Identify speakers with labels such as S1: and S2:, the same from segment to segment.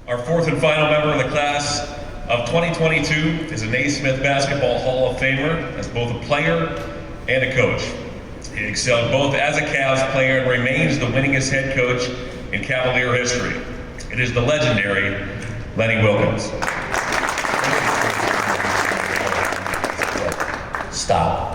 S1: Our fourth and final member of the class of 2022 is a Naismith Basketball Hall of Famer as both a player and a coach. He excelled both as a Cavs player and remains the winningest head coach in Cavalier history. It is the legendary Lenny Wilkens.
S2: Stop.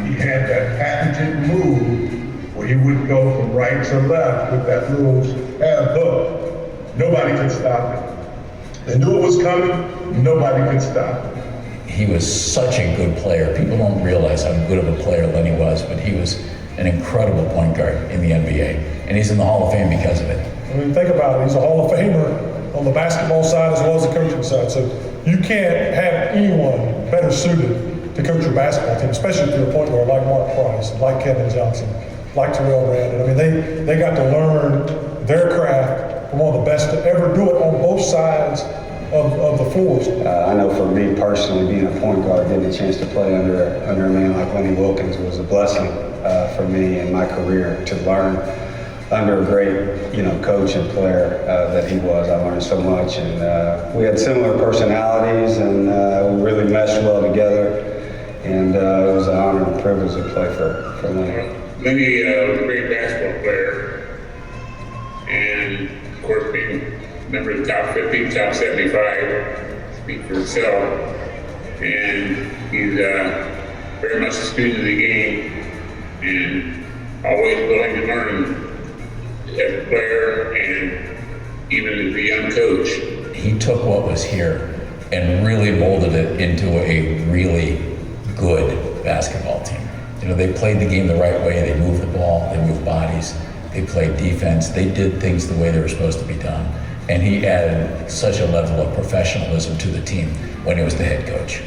S3: He had that patented move where he would go from right to left with that little half hook. Nobody could stop it. They knew it was coming, nobody could stop it.
S2: He was such a good player. People don't realize how good of a player Lenny was, but he was an incredible point guard in the NBA, and he's in the Hall of Fame because of it.
S4: I mean, think about it. He's a Hall of Famer on the basketball side as well as the coaching side. So you can't have anyone better suited to coach your basketball team, especially if you're a point guard like Mark Price, like Kevin Johnson, like Terrell Brandon. I mean, they got to learn their craft from one of the best to ever do it on both sides of the floors.
S5: I know for me personally, being a point guard, getting a chance to play under a man like Lenny Wilkens was a blessing for me in my career to learn under a great, coach and player that he was. I learned so much, and we had similar personalities, and we really meshed well together. And it was an honor and privilege to play for Lenny.
S6: Lenny was a great basketball player, and of course being a member of the top 50, top 75, speak for itself. And he's very much a student of the game, and always willing to learn as a player and even as a young coach.
S2: He took what was here and really molded it into a really good basketball team. They played the game the right way. They moved the ball, they moved bodies, they played defense, they did things the way they were supposed to be done. And he added such a level of professionalism to the team when he was the head coach.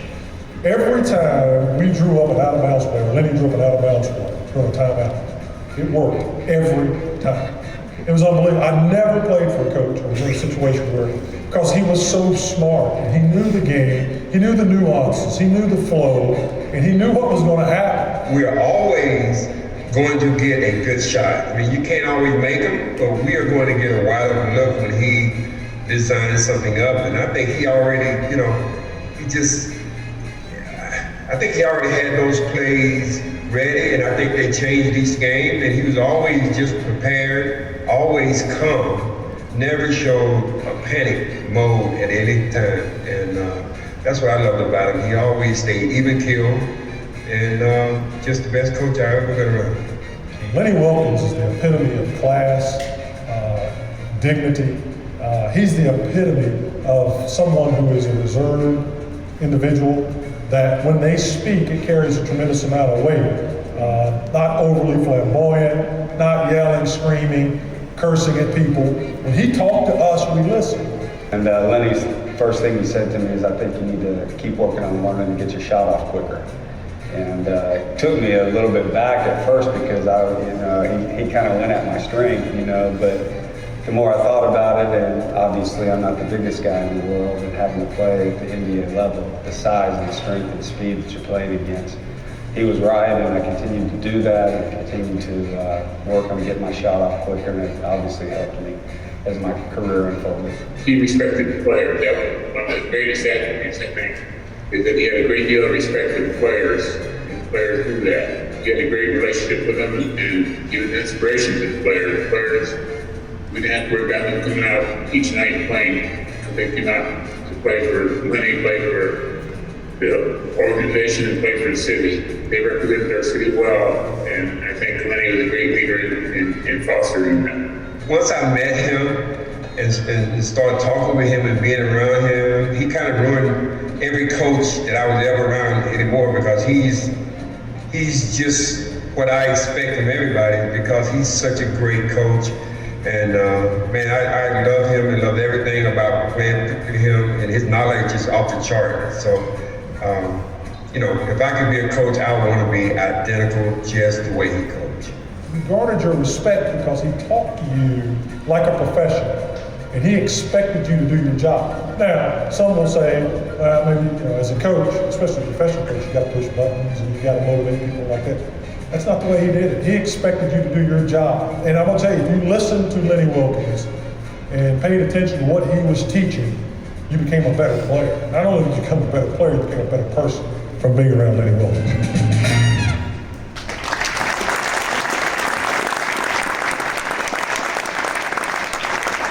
S4: Every time we drew up an out-of-bounds play, or Lenny drew up an out-of-bounds play, throw a timeout, it worked every time. It was unbelievable. I never played for a coach or was in a situation where, because he was so smart, and he knew the game, he knew the nuances, he knew the flow, and he knew what was going to happen.
S7: We are always going to get a good shot. I mean, you can't always make them, but we are going to get a wide open look when he designs something up. And I think he already, I think he already had those plays ready, and I think they changed each game, and he was always just prepared, always calm, never showed a panic mode at any time. And that's what I loved about him. He always stayed even keeled, and just the best coach I ever been around.
S4: Lenny Wilkens is the epitome of class, dignity. He's the epitome of someone who is a reserved individual that when they speak, it carries a tremendous amount of weight. Not overly flamboyant, not yelling, screaming, cursing at people. When he talked to us, we listened.
S5: And Lenny's first thing he said to me is, I think you need to keep working on learning to get your shot off quicker. And it took me a little bit back at first because he kind of went at my strength, but the more I thought about it, and obviously I'm not the biggest guy in the world, and having to play at the NBA level, the size and the strength and speed that you're playing against, he was right, and I continued to do that and continued to work on getting my shot off quicker, and it obviously helped me as my career unfolded.
S6: He respected the players. That was one of the greatest attributes, I think, is that he had a great deal of respect for the players, and the players knew that. He had a great relationship with them, and he was an inspiration to the players. The players, we didn't have to worry about them coming out each night and playing. They came out to play for Lenny, play for the organization, and play for the city. They represented our city well, and I think Lenny was a great leader in fostering that.
S7: Once I met him and started talking with him and being around him, he kind of ruined every coach that I was ever around anymore, because he's just what I expect from everybody, because he's such a great coach. And man, I love him and love everything about playing with him, and his knowledge is off the chart. So, if I could be a coach, I would want to be identical just the way he coached.
S4: He garnered your respect because he talked to you like a professional. and he expected you to do your job. Now, some will say, well, maybe, as a coach, especially a professional coach, you got to push buttons and you got to motivate people like that. That's not the way he did it. He expected you to do your job. And I'm going to tell you, if you listened to Lenny Wilkens and paid attention to what he was teaching, you became a better player. Not only did you become a better player, you became a better person from being around Lenny Wilkens.